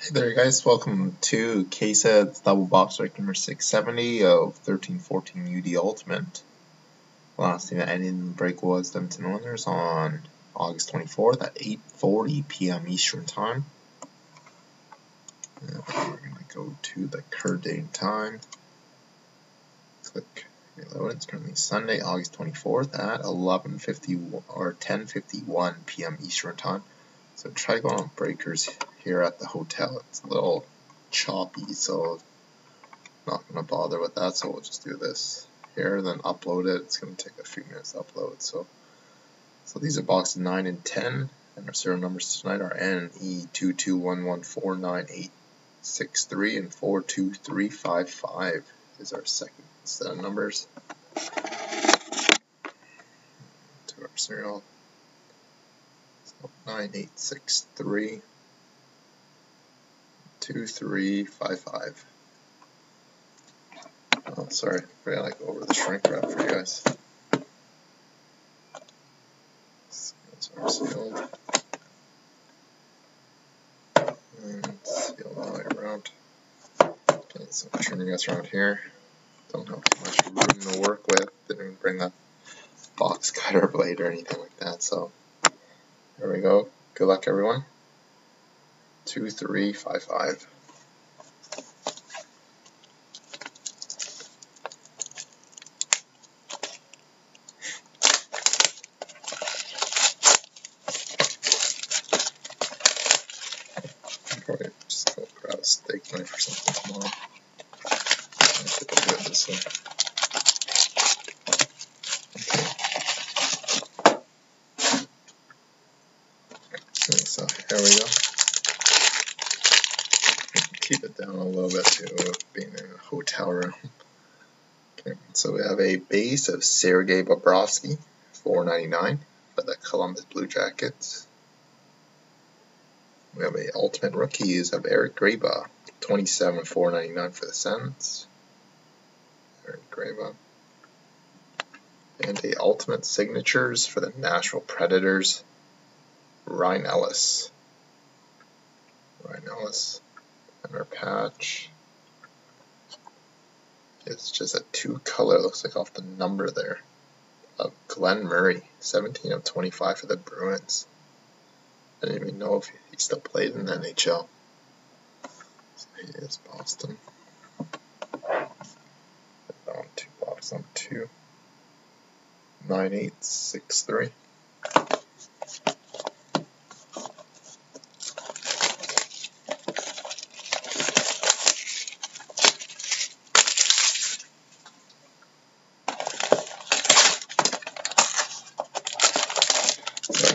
Hey there guys, welcome to KSED's double box break number 670 of 13-14 UD Ultimate. Last thing that ended in the break was the Edmonton Oilers on August 24th at 8:40 p.m. Eastern Time. And we're going to go to the current date and time. Click reload. It's currently Sunday, August 24th at 11:50 or 10:51 p.m. Eastern Time. So try going on breakers here at the hotel. It's a little choppy, so I'm not going to bother with that. So we'll just do this here, then upload it. It's going to take a few minutes to upload. So these are boxes 9 and 10, and our serial numbers tonight are NE2211498863 and 42355 is our second set of numbers to our serial. 9863 2355. Oh, sorry, I gotta go over the shrink wrap for you guys. Those are sealed and sealed all the way around. Okay, so I'm turning you guys around here. Don't have too much room to work with. Didn't bring a box cutter blade or anything like that, so. There we go. Good luck, everyone. 2355. Probably just go grab a steak knife or something tomorrow. I think I'll do it this way. Okay, so here we go. Keep it down a little bit too, being in a hotel room. Okay, so we have a base of Sergei Bobrovsky, $4.99 for the Columbus Blue Jackets. We have a Ultimate Rookies of Eric Graba, $27,499 for the Sens. Eric Graba. And a Ultimate Signatures for the Nashville Predators, Ryan Ellis. And our patch is just a 2-color, looks like off the number there, of Glenn Murray, 17/25 for the Bruins. I didn't even know if he still played in the NHL. So he is Boston. Put on 2 box on 2. 9863.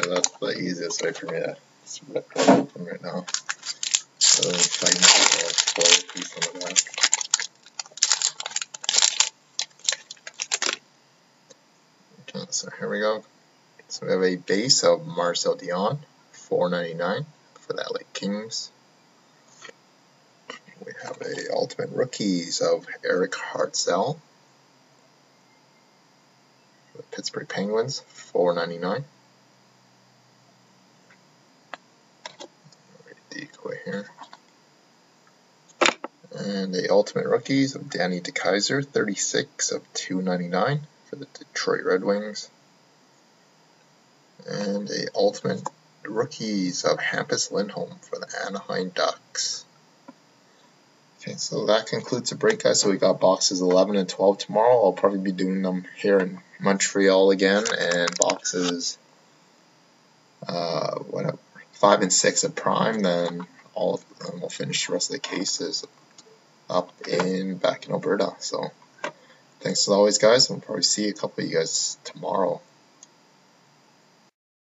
That's the easiest way for me to just rip it open right now. So tighten the foil piece on the back. Okay, so here we go. So we have a base of Marcel Dion, $4.99 for the LA Kings. We have a Ultimate Rookies of Eric Hartzell for the Pittsburgh Penguins, $4.99. Decoy here. And the Ultimate Rookies of Danny DeKeyser, 36/299 for the Detroit Red Wings. And a Ultimate Rookies of Hampus Lindholm for the Anaheim Ducks. Okay, so that concludes the break, guys. So we got boxes 11 and 12 tomorrow. I'll probably be doing them here in Montreal again, and boxes 5 and 6 at Prime, then we'll finish the rest of the cases back in Alberta. So thanks as always, guys. We'll probably see a couple of you guys tomorrow.